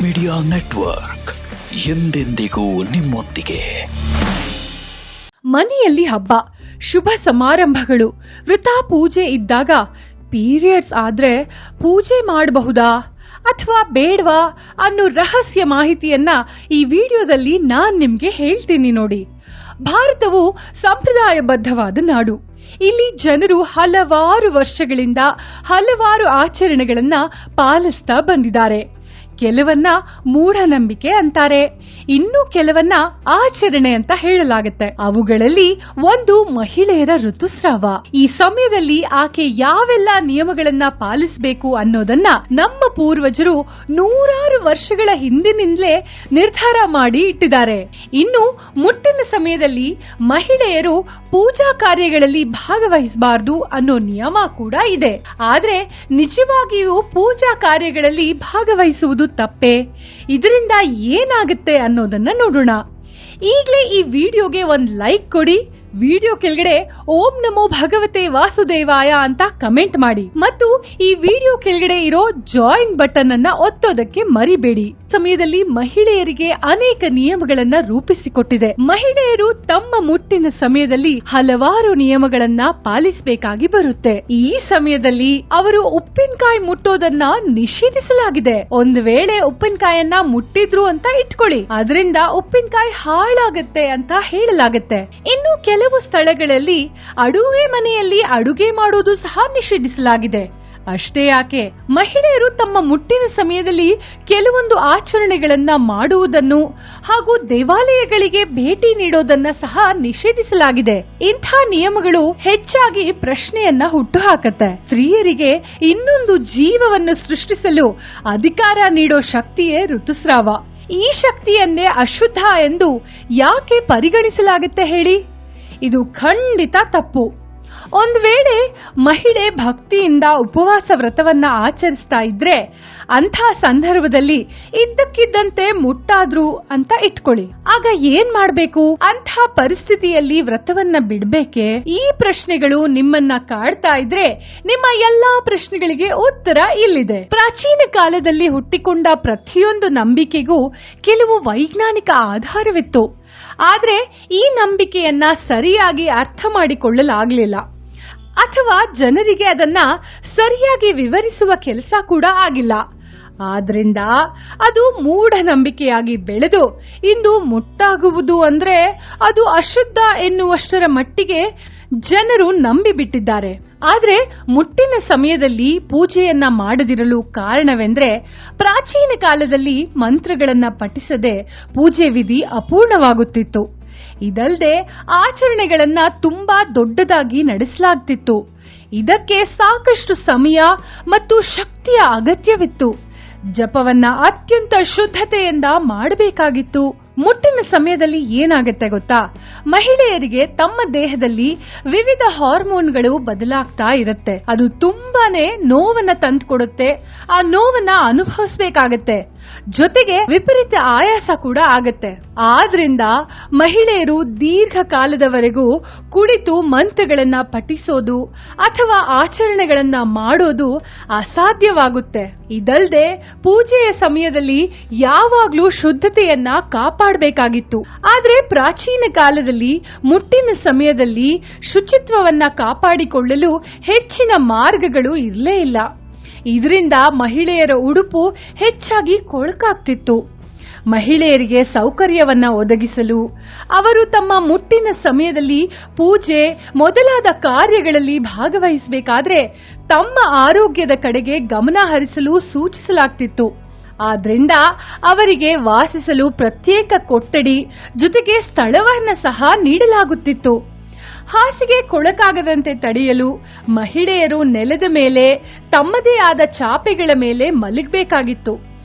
Media network ಎಂದೆಂದಿಗೂ ನಿಮ್ಮೊಂದಿಗೆ. ಮನೆಯಲ್ಲಿ ಹಬ್ಬ, ಶುಭ ಸಮಾರಂಭಗಳು, ವ್ರತ ಪೂಜೆ ಇದ್ದಾಗ ಪೀರಿಯಡ್ಸ್ ಆದ್ರೆ ಪೂಜೆ ಮಾಡಬಹುದಾ ಅಥವಾ ಬೇಡವಾ ಅನ್ನೋ ರಹಸ್ಯ ಮಾಹಿತಿಯನ್ನ ಈ ವಿಡಿಯೋದಲ್ಲಿ ನಾನ್ ನಿಮ್ಗೆ ಹೇಳ್ತೀನಿ ನೋಡಿ. ಭಾರತವು ಸಂಪ್ರದಾಯಬದ್ಧವಾದ ನಾಡು. ಇಲ್ಲಿ ಜನರು ಹಲವಾರು ವರ್ಷಗಳಿಂದ ಹಲವಾರು ಆಚರಣೆಗಳನ್ನ ಪಾಲಿಸ್ತಾ ಬಂದಿದ್ದಾರೆ. ಕೆಲವನ್ನ ಮೂಢನಂಬಿಕೆ ಅಂತಾರೆ, ಇನ್ನು ಕೆಲವನ್ನ ಆಚರಣೆ ಅಂತ ಹೇಳಲಾಗುತ್ತೆ. ಅವುಗಳಲ್ಲಿ ಒಂದು ಮಹಿಳೆಯರ ಋತುಸ್ರಾವ. ಈ ಸಮಯದಲ್ಲಿ ಆಕೆ ಯಾವೆಲ್ಲ ನಿಯಮಗಳನ್ನ ಪಾಲಿಸಬೇಕು ಅನ್ನೋದನ್ನ ನಮ್ಮ ಪೂರ್ವಜರು ನೂರಾರು ವರ್ಷಗಳ ಹಿಂದಿನಿಂದಲೇ ನಿರ್ಧಾರ ಮಾಡಿ ಇಟ್ಟಿದ್ದಾರೆ. ಇನ್ನು ಮುಟ್ಟಿನ ಸಮಯದಲ್ಲಿ ಮಹಿಳೆಯರು ಪೂಜಾ ಕಾರ್ಯಗಳಲ್ಲಿ ಭಾಗವಹಿಸಬಾರದು ಅನ್ನೋ ನಿಯಮ ಕೂಡ ಇದೆ. ಆದ್ರೆ ನಿಜವಾಗಿಯೂ ಪೂಜಾ ಕಾರ್ಯಗಳಲ್ಲಿ ಭಾಗವಹಿಸುವುದು ತಪ್ಪೇ? ಇದರಿಂದ ಏನಾಗುತ್ತೆ ಅನ್ನೋದನ್ನ ನೋಡೋಣ. ಈಗಲೇ ಈ ವಿಡಿಯೋಗೆ ಒಂದು ಲೈಕ್ ಕೊಡಿ. ವಿಡಿಯೋ ಕೆಳಗಡೆ ಓಂ ನಮೋ ಭಗವತೆ ವಾಸುದೇವಾಯ ಅಂತ ಕಮೆಂಟ್ ಮಾಡಿ ಮತ್ತು ಈ ವಿಡಿಯೋ ಕೆಳಗಡೆ ಇರೋ ಜಾಯಿನ್ ಬಟನ್ ಅನ್ನ ಒತ್ತೋದಕ್ಕೆ ಮರಿಬೇಡಿ. ಸಮಯದಲ್ಲಿ ಮಹಿಳೆಯರಿಗೆ ಅನೇಕ ನಿಯಮಗಳನ್ನ ರೂಪಿಸಿಕೊಟ್ಟಿದೆ. ಮಹಿಳೆಯರು ತಮ್ಮ ಮುಟ್ಟಿನ ಸಮಯದಲ್ಲಿ ಹಲವಾರು ನಿಯಮಗಳನ್ನ ಪಾಲಿಸಬೇಕಾಗಿ ಬರುತ್ತೆ. ಈ ಸಮಯದಲ್ಲಿ ಅವರು ಉಪ್ಪಿನಕಾಯಿ ಮುಟ್ಟೋದನ್ನ ನಿಷೇಧಿಸಲಾಗಿದೆ. ಒಂದು ವೇಳೆ ಉಪ್ಪಿನಕಾಯನ್ನ ಮುಟ್ಟಿದ್ರು ಅಂತ ಇಟ್ಕೊಳ್ಳಿ, ಅದರಿಂದ ಉಪ್ಪಿನಕಾಯಿ ಹಾಳಾಗುತ್ತೆ ಅಂತ ಹೇಳಲಾಗುತ್ತೆ. ಇನ್ನು ಕೆಲವು ಸ್ಥಳಗಳಲ್ಲಿ ಅಡುಗೆ ಮನೆಯಲ್ಲಿ ಅಡುಗೆ ಮಾಡುವುದು ಸಹ ನಿಷೇಧಿಸಲಾಗಿದೆ. ಅಷ್ಟೇ ಯಾಕೆ, ಮಹಿಳೆಯರು ತಮ್ಮ ಮುಟ್ಟಿನ ಸಮಯದಲ್ಲಿ ಕೆಲವೊಂದು ಆಚರಣೆಗಳನ್ನ ಮಾಡುವುದನ್ನು ಹಾಗೂ ದೇವಾಲಯಗಳಿಗೆ ಭೇಟಿ ನೀಡೋದನ್ನ ಸಹ ನಿಷೇಧಿಸಲಾಗಿದೆ. ಇಂಥ ನಿಯಮಗಳು ಹೆಚ್ಚಾಗಿ ಪ್ರಶ್ನೆಯನ್ನ ಹುಟ್ಟುಹಾಕತ್ತೆ. ಸ್ತ್ರೀಯರಿಗೆ ಇನ್ನೊಂದು ಜೀವವನ್ನು ಸೃಷ್ಟಿಸಲು ಅಧಿಕಾರ ನೀಡೋ ಶಕ್ತಿಯೇ ಋತುಸ್ರಾವ. ಈ ಶಕ್ತಿಯನ್ನೇ ಅಶುದ್ಧ ಎಂದು ಯಾಕೆ ಪರಿಗಣಿಸಲಾಗುತ್ತೆ ಹೇಳಿ? ಇದು ಖಂಡಿತ ತಪ್ಪು. ಒಂದು ವೇಳೆ ಮಹಿಳೆ ಭಕ್ತಿಯಿಂದ ಉಪವಾಸ ವ್ರತವನ್ನ ಆಚರಿಸ್ತಾ ಇದ್ರೆ ಅಂಥ ಸಂದರ್ಭದಲ್ಲಿ ಇದ್ದಕ್ಕಿದ್ದಂತೆ ಮುಟ್ಟಾದ್ರು ಅಂತ ಇಟ್ಕೊಳ್ಳಿ, ಆಗ ಏನ್ ಮಾಡ್ಬೇಕು? ಅಂಥ ಪರಿಸ್ಥಿತಿಯಲ್ಲಿ ವ್ರತವನ್ನ ಬಿಡ್ಬೇಕೆ? ಈ ಪ್ರಶ್ನೆಗಳು ನಿಮ್ಮನ್ನ ಕಾಡ್ತಾ ಇದ್ರೆ ನಿಮ್ಮ ಎಲ್ಲಾ ಪ್ರಶ್ನೆಗಳಿಗೆ ಉತ್ತರ ಇಲ್ಲಿದೆ. ಪ್ರಾಚೀನ ಕಾಲದಲ್ಲಿ ಹುಟ್ಟಿಕೊಂಡ ಪ್ರತಿಯೊಂದು ನಂಬಿಕೆಗೂ ಕೆಲವು ವೈಜ್ಞಾನಿಕ ಆಧಾರವಿತ್ತು. ಆದ್ರೆ ಈ ನಂಬಿಕೆಯನ್ನ ಸರಿಯಾಗಿ ಅರ್ಥ ಮಾಡಿಕೊಳ್ಳಲಾಗಲಿಲ್ಲ ಅಥವಾ ಜನರಿಗೆ ಅದನ್ನ ಸರಿಯಾಗಿ ವಿವರಿಸುವ ಕೆಲಸ ಕೂಡ ಆಗಿಲ್ಲ. ಆದ್ರಿಂದ ಅದು ಮೂಢನಂಬಿಕೆಯಾಗಿ ಬೆಳೆದು ಇಂದು ಮುಟ್ಟಾಗುವುದು ಅಂದ್ರೆ ಅದು ಅಶುದ್ಧ ಎನ್ನುವಷ್ಟರ ಮಟ್ಟಿಗೆ ಜನರು ನಂಬಿಬಿಟ್ಟಿದ್ದಾರೆ. ಆದ್ರೆ ಮುಟ್ಟಿನ ಸಮಯದಲ್ಲಿ ಪೂಜೆಯನ್ನ ಮಾಡದಿರಲು ಕಾರಣವೆಂದ್ರೆ ಪ್ರಾಚೀನ ಕಾಲದಲ್ಲಿ ಮಂತ್ರಗಳನ್ನ ಪಠಿಸದೆ ಪೂಜೆ ವಿಧಿ ಅಪೂರ್ಣವಾಗುತ್ತಿತ್ತು. ಇದಲ್ಲದೆ ಆಚರಣೆಗಳನ್ನ ತುಂಬಾ ದೊಡ್ಡದಾಗಿ ನಡೆಸಲಾಗ್ತಿತ್ತು. ಇದಕ್ಕೆ ಸಾಕಷ್ಟು ಸಮಯ ಮತ್ತು ಶಕ್ತಿಯ ಅಗತ್ಯವಿತ್ತು. ಜಪವನ್ನ ಅತ್ಯಂತ ಶುದ್ಧತೆಯಿಂದ ಮಾಡಬೇಕಾಗಿತ್ತು. ಮುಟ್ಟಿನ ಸಮಯದಲ್ಲಿ ಏನಾಗುತ್ತೆ ಗೊತ್ತಾ? ಮಹಿಳೆಯರಿಗೆ ತಮ್ಮ ದೇಹದಲ್ಲಿ ವಿವಿಧ ಹಾರ್ಮೋನ್ಗಳು ಬದಲಾಗ್ತಾ ಇರುತ್ತೆ. ಅದು ತುಂಬಾನೇ ನೋವನ್ನ ತಂದುಕೊಡುತ್ತೆ. ಆ ನೋವನ್ನ ಅನುಭವಿಸಬೇಕಾಗತ್ತೆ. ಜೊತೆಗೆ ವಿಪರೀತ ಆಯಾಸ ಕೂಡ ಆಗತ್ತೆ. ಆದ್ರಿಂದ ಮಹಿಳೆಯರು ದೀರ್ಘಕಾಲದವರೆಗೂ ಕುಳಿತು ಮಂತ್ರಗಳನ್ನ ಪಠಿಸೋದು ಅಥವಾ ಆಚರಣೆಗಳನ್ನ ಮಾಡೋದು ಅಸಾಧ್ಯವಾಗುತ್ತೆ. ಇದಲ್ಲದೆ ಪೂಜೆಯ ಸಮಯದಲ್ಲಿ ಯಾವಾಗ್ಲೂ ಶುದ್ಧತೆಯನ್ನ ಕಾಪಾಡಬೇಕಾಗಿತ್ತು. ಆದ್ರೆ ಪ್ರಾಚೀನ ಕಾಲದಲ್ಲಿ ಮುಟ್ಟಿನ ಸಮಯದಲ್ಲಿ ಶುಚಿತ್ವವನ್ನ ಕಾಪಾಡಿಕೊಳ್ಳಲು ಹೆಚ್ಚಿನ ಮಾರ್ಗಗಳು ಇರಲೇ ಇಲ್ಲ. ಇದರಿಂದ ಮಹಿಳೆಯರ ಉಡುಪು ಹೆಚ್ಚಾಗಿ ಕೊಳಕಾಗ್ತಿತ್ತು. ಮಹಿಳೆಯರಿಗೆ ಸೌಕರ್ಯವನ್ನ ಒದಗಿಸಲು ಅವರು ತಮ್ಮ ಮುಟ್ಟಿನ ಸಮಯದಲ್ಲಿ ಪೂಜೆ ಮೊದಲಾದ ಕಾರ್ಯಗಳಲ್ಲಿ ಭಾಗವಹಿಸಬೇಕಾದ್ರೆ ತಮ್ಮ ಆರೋಗ್ಯದ ಕಡೆಗೆ ಗಮನ ಹರಿಸಲು ಸೂಚಿಸಲಾಗ್ತಿತ್ತು. ಆದ್ರಿಂದ ಅವರಿಗೆ ವಾಸಿಸಲು ಪ್ರತ್ಯೇಕ ಕೊಠಡಿ ಜೊತೆಗೆ ಸ್ಥಳವನ್ನ ಸಹ ನೀಡಲಾಗುತ್ತಿತ್ತು. ಹಾಸಿಗೆ ಕೊಳಕಾಗದಂತೆ ತಡೆಯಲು ಮಹಿಳೆಯರು ನೆಲದ ಮೇಲೆ ತಮ್ಮದೇ ಆದ ಚಾಪೆಗಳ ಮೇಲೆ ಮಲಗಬೇಕಾಗಿತ್ತು.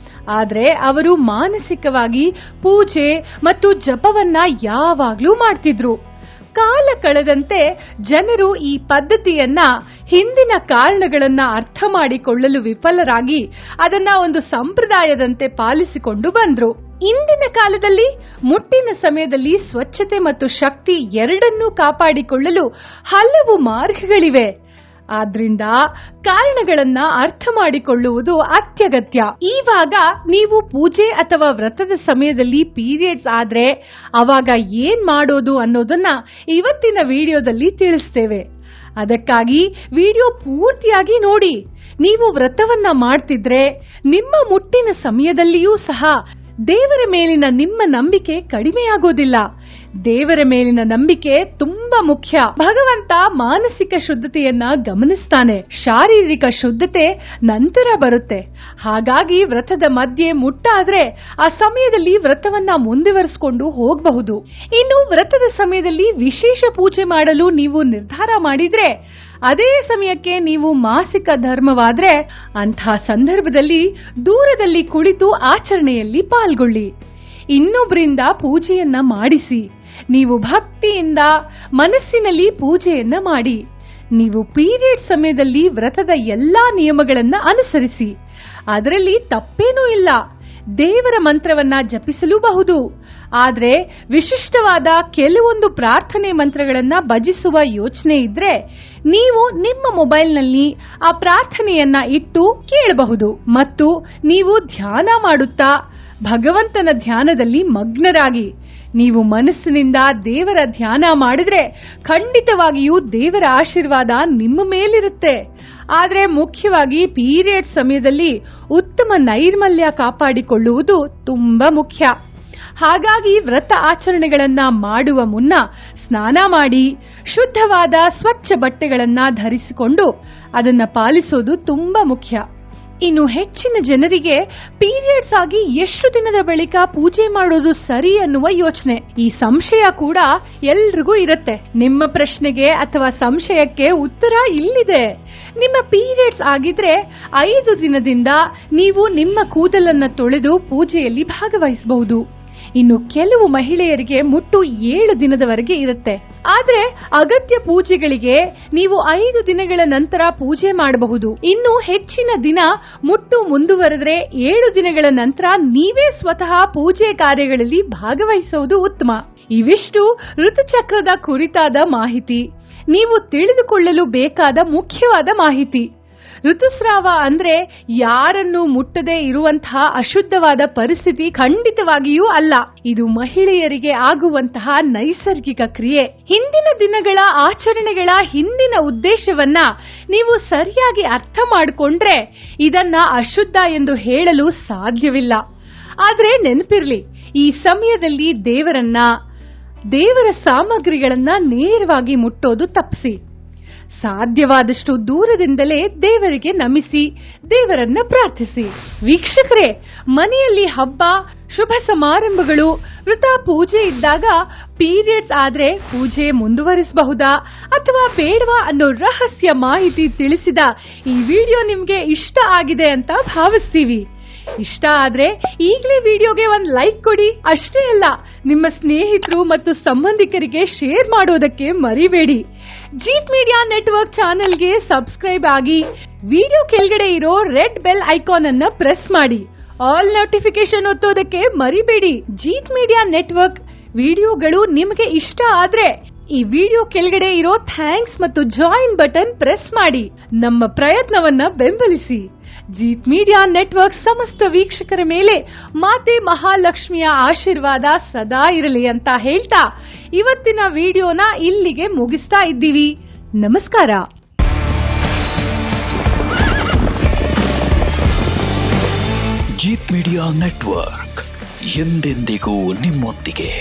ಆದ್ರೆ ಅವರು ಮಾನಸಿಕವಾಗಿ ಪೂಜೆ ಮತ್ತು ಜಪವನ್ನ ಯಾವಾಗ್ಲೂ ಮಾಡ್ತಿದ್ರು. ಕಾಲ ಕಳೆದಂತೆ ಜನರು ಈ ಪದ್ಧತಿಯನ್ನ ಹಿಂದಿನ ಕಾರಣಗಳನ್ನ ಅರ್ಥ ಮಾಡಿಕೊಳ್ಳಲು ವಿಫಲರಾಗಿ ಅದನ್ನ ಒಂದು ಸಂಪ್ರದಾಯದಂತೆ ಪಾಲಿಸಿಕೊಂಡು ಬಂದ್ರು. ಇಂದಿನ ಕಾಲದಲ್ಲಿ ಮುಟ್ಟಿನ ಸಮಯದಲ್ಲಿ ಸ್ವಚ್ಛತೆ ಮತ್ತು ಶಕ್ತಿ ಎರಡನ್ನೂ ಕಾಪಾಡಿಕೊಳ್ಳಲು ಹಲವು ಮಾರ್ಗಗಳಿವೆ. ಆದ್ರಿಂದ ಕಾರಣಗಳನ್ನ ಅರ್ಥ ಮಾಡಿಕೊಳ್ಳುವುದು ಅತ್ಯಗತ್ಯ. ಇವಾಗ ನೀವು ಪೂಜೆ ಅಥವಾ ವ್ರತದ ಸಮಯದಲ್ಲಿ ಪೀರಿಯಡ್ಸ್ ಆದ್ರೆ ಅವಾಗ ಏನ್ ಮಾಡೋದು ಅನ್ನೋದನ್ನ ಇವತ್ತಿನ ವಿಡಿಯೋದಲ್ಲಿ ತಿಳಿಸ್ತೇವೆ. ಅದಕ್ಕಾಗಿ ವಿಡಿಯೋ ಪೂರ್ತಿಯಾಗಿ ನೋಡಿ. ನೀವು ವ್ರತವನ್ನ ಮಾಡ್ತಿದ್ರೆ ನಿಮ್ಮ ಮುಟ್ಟಿನ ಸಮಯದಲ್ಲಿಯೂ ಸಹ ದೇವರ ಮೇಲಿನ ನಿಮ್ಮ ನಂಬಿಕೆ ಕಡಿಮೆಯಾಗೋದಿಲ್ಲ. ದೇವರ ಮೇಲಿನ ನಂಬಿಕೆ ತುಂಬಾ ಮುಖ್ಯ. ಭಗವಂತ ಮಾನಸಿಕ ಶುದ್ಧತೆಯನ್ನ ಗಮನಿಸ್ತಾನೆ, ಶಾರೀರಿಕ ಶುದ್ಧತೆ ನಂತರ ಬರುತ್ತೆ. ಹಾಗಾಗಿ ವ್ರತದ ಮಧ್ಯೆ ಮುಟ್ಟಾದ್ರೆ ಆ ಸಮಯದಲ್ಲಿ ವ್ರತವನ್ನ ಮುಂದುವರಿಸಿಕೊಂಡು ಹೋಗಬಹುದು. ಇನ್ನು ವ್ರತದ ಸಮಯದಲ್ಲಿ ವಿಶೇಷ ಪೂಜೆ ಮಾಡಲು ನೀವು ನಿರ್ಧಾರ ಮಾಡಿದ್ರೆ ಅದೇ ಸಮಯಕ್ಕೆ ನೀವು ಮಾಸಿಕ ಧರ್ಮವಾದ್ರೆ ಅಂಥ ಸಂದರ್ಭದಲ್ಲಿ ದೂರದಲ್ಲಿ ಕುಳಿತು ಆಚರಣೆಯಲ್ಲಿ ಪಾಲ್ಗೊಳ್ಳಿ. ಇನ್ನೊಬ್ಬರಿಂದ ಪೂಜೆಯನ್ನ ಮಾಡಿಸಿ. ನೀವು ಭಕ್ತಿಯಿಂದ ಮನಸ್ಸಿನಲ್ಲಿ ಪೂಜೆಯನ್ನ ಮಾಡಿ. ನೀವು ಪೀರಿಯಡ್ ಸಮಯದಲ್ಲಿ ವ್ರತದ ಎಲ್ಲಾ ನಿಯಮಗಳನ್ನ ಅನುಸರಿಸಿ. ಅದರಲ್ಲಿ ತಪ್ಪೇನೂ ಇಲ್ಲ. ದೇವರ ಮಂತ್ರವನ್ನ ಜಪಿಸಲೂಬಹುದು. ಆದ್ರೆ ವಿಶಿಷ್ಟವಾದ ಕೆಲವೊಂದು ಪ್ರಾರ್ಥನೆ ಮಂತ್ರಗಳನ್ನ ಭಜಿಸುವ ಯೋಚನೆ ಇದ್ರೆ ನೀವು ನಿಮ್ಮ ಮೊಬೈಲ್ನಲ್ಲಿ ಆ ಪ್ರಾರ್ಥನೆಯನ್ನ ಇಟ್ಟು ಕೇಳಬಹುದು. ಮತ್ತು ನೀವು ಧ್ಯಾನ ಮಾಡುತ್ತಾ ಭಗವಂತನ ಧ್ಯಾನದಲ್ಲಿ ಮಗ್ನರಾಗಿ ನೀವು ಮನಸ್ಸಿನಿಂದ ದೇವರ ಧ್ಯಾನ ಮಾಡಿದ್ರೆ ಖಂಡಿತವಾಗಿಯೂ ದೇವರ ಆಶೀರ್ವಾದ ನಿಮ್ಮ ಮೇಲಿರುತ್ತೆ. ಆದ್ರೆ ಮುಖ್ಯವಾಗಿ ಪೀರಿಯಡ್ ಸಮಯದಲ್ಲಿ ಉತ್ತಮ ನೈರ್ಮಲ್ಯ ಕಾಪಾಡಿಕೊಳ್ಳುವುದು ತುಂಬಾ ಮುಖ್ಯ. ಹಾಗಾಗಿ ವ್ರತ ಆಚರಣೆಗಳನ್ನ ಮಾಡುವ ಮುನ್ನ ಸ್ನಾನ ಮಾಡಿ ಶುದ್ಧವಾದ ಸ್ವಚ್ಛ ಬಟ್ಟೆಗಳನ್ನ ಧರಿಸಿಕೊಂಡು ಅದನ್ನ ಪಾಲಿಸೋದು ತುಂಬಾ ಮುಖ್ಯ. ಇನ್ನು ಹೆಚ್ಚಿನ ಜನರಿಗೆ ಪೀರಿಯಡ್ಸ್ ಆಗಿ ಎಷ್ಟು ದಿನದ ಬಳಿಕ ಪೂಜೆ ಮಾಡೋದು ಸರಿ ಅನ್ನುವ ಯೋಚನೆ, ಈ ಸಂಶಯ ಕೂಡ ಎಲ್ರಿಗೂ ಇರುತ್ತೆ. ನಿಮ್ಮ ಪ್ರಶ್ನೆಗೆ ಅಥವಾ ಸಂಶಯಕ್ಕೆ ಉತ್ತರ ಇಲ್ಲಿದೆ. ನಿಮ್ಮ ಪೀರಿಯಡ್ಸ್ ಆಗಿದ್ರೆ 5 ದಿನದಿಂದ ನೀವು ನಿಮ್ಮ ಕೂದಲನ್ನ ತೊಳೆದು ಪೂಜೆಯಲ್ಲಿ ಭಾಗವಹಿಸಬಹುದು. ಇನ್ನು ಕೆಲವು ಮಹಿಳೆಯರಿಗೆ ಮುಟ್ಟು 7 ದಿನದವರೆಗೆ ಇರುತ್ತೆ. ಆದ್ರೆ ಅಗತ್ಯ ಪೂಜೆಗಳಿಗೆ ನೀವು 5 ದಿನಗಳ ನಂತರ ಪೂಜೆ ಮಾಡಬಹುದು. ಇನ್ನು ಹೆಚ್ಚಿನ ದಿನ ಮುಟ್ಟು ಮುಂದುವರೆದ್ರೆ 7 ದಿನಗಳ ನಂತರ ನೀವೇ ಸ್ವತಃ ಪೂಜೆ ಕಾರ್ಯಗಳಲ್ಲಿ ಭಾಗವಹಿಸುವುದು ಉತ್ತಮ. ಇವಿಷ್ಟು ಋತುಚಕ್ರದ ಕುರಿತಾದ ಮಾಹಿತಿ. ನೀವು ತಿಳಿದುಕೊಳ್ಳಲು ಬೇಕಾದ ಮುಖ್ಯವಾದ ಮಾಹಿತಿ. ಋತುಸ್ರಾವ ಅಂದ್ರೆ ಯಾರನ್ನು ಮುಟ್ಟದೇ ಇರುವಂತಹ ಅಶುದ್ಧವಾದ ಪರಿಸ್ಥಿತಿ ಖಂಡಿತವಾಗಿಯೂ ಅಲ್ಲ. ಇದು ಮಹಿಳೆಯರಿಗೆ ಆಗುವಂತಹ ನೈಸರ್ಗಿಕ ಕ್ರಿಯೆ. ಹಿಂದಿನ ದಿನಗಳ ಆಚರಣೆಗಳ ಹಿಂದಿನ ಉದ್ದೇಶವನ್ನ ನೀವು ಸರಿಯಾಗಿ ಅರ್ಥ ಮಾಡಿಕೊಂಡ್ರೆ ಇದನ್ನ ಅಶುದ್ಧ ಎಂದು ಹೇಳಲು ಸಾಧ್ಯವಿಲ್ಲ. ಆದ್ರೆ ನೆನಪಿರ್ಲಿ, ಈ ಸಮಯದಲ್ಲಿ ದೇವರ ಸಾಮಗ್ರಿಗಳನ್ನ ನೇರವಾಗಿ ಮುಟ್ಟೋದು ತಪ್ಪಿಸಿ. ಸಾಧ್ಯವಾದಷ್ಟು ದೂರದಿಂದಲೇ ದೇವರಿಗೆ ನಮಿಸಿ ದೇವರನ್ನ ಪ್ರಾರ್ಥಿಸಿ. ವೀಕ್ಷಕರೇ, ಮನೆಯಲ್ಲಿ ಹಬ್ಬ, ಶುಭ ಸಮಾರಂಭಗಳು, ವ್ರತ ಪೂಜೆ ಇದ್ದಾಗ ಪೀರಿಯಡ್ಸ್ ಆದ್ರೆ ಪೂಜೆ ಮುಂದುವರಿಸಬಹುದಾ ಅಥವಾ ಬೇಡವಾ ಅನ್ನೋ ರಹಸ್ಯ ಮಾಹಿತಿ ತಿಳಿಸಿದ ಈ ವಿಡಿಯೋ ನಿಮ್ಗೆ ಇಷ್ಟ ಆಗಿದೆ ಅಂತ ಭಾವಿಸ್ತೀವಿ. ಇಷ್ಟ ಆದ್ರೆ ಈಗಲೇ ವಿಡಿಯೋಗೆ ಒಂದು ಲೈಕ್ ಕೊಡಿ. ಅಷ್ಟೇ ಅಲ್ಲ, ನಿಮ್ಮ ಸ್ನೇಹಿತರು ಮತ್ತು ಸಂಬಂಧಿಕರಿಗೆ ಶೇರ್ ಮಾಡೋದಕ್ಕೆ ಮರಿಬೇಡಿ. ಜೀತ್ ಮೀಡಿಯಾ ನೆಟ್ವರ್ಕ್ ಚಾನೆಲ್ಗೆ ಸಬ್ಸ್ಕ್ರೈಬ್ ಆಗಿ ವಿಡಿಯೋ ಕೆಳಗಡೆ ಇರೋ ರೆಡ್ ಬೆಲ್ ಐಕಾನ್ ಅನ್ನ ಪ್ರೆಸ್ ಮಾಡಿ. ಆಲ್ ನೋಟಿಫಿಕೇಶನ್ ಒತ್ತೋದಕ್ಕೆ ಮರಿಬೇಡಿ. ಜೀತ್ ಮೀಡಿಯಾ ನೆಟ್ವರ್ಕ್ ವಿಡಿಯೋಗಳು ನಿಮಗೆ ಇಷ್ಟ ಆದ್ರೆ ಈ ವಿಡಿಯೋ ಕೆಳಗಡೆ ಇರೋ ಥ್ಯಾಂಕ್ಸ್ ಮತ್ತು ಜಾಯಿನ್ ಬಟನ್ ಪ್ರೆಸ್ ಮಾಡಿ. ನಮ್ಮ ಪ್ರಯತ್ನವನ್ನ ಬೆಂಬಲಿಸಿ. ಜೀತ್ ಮೀಡಿಯಾ ನೆಟ್ವರ್ಕ್ ಸಮಸ್ತ ವೀಕ್ಷಕರ ಮೇಲೆ ಮಾತೆ ಮಹಾಲಕ್ಷ್ಮಿಯ ಆಶೀರ್ವಾದ ಸದಾ ಇರಲಿ ಅಂತ ಹೇಳ್ತಾ ಇವತ್ತಿನ ವಿಡಿಯೋನ ಇಲ್ಲಿಗೆ ಮುಗಿಸ್ತಾ ಇದ್ದೀವಿ. ನಮಸ್ಕಾರ. ಜೀತ್ ಮೀಡಿಯಾ ನೆಟ್ವರ್ಕ್ ಎಂದೆಂದಿಗೂ ನಿಮ್ಮೊಂದಿಗೆ.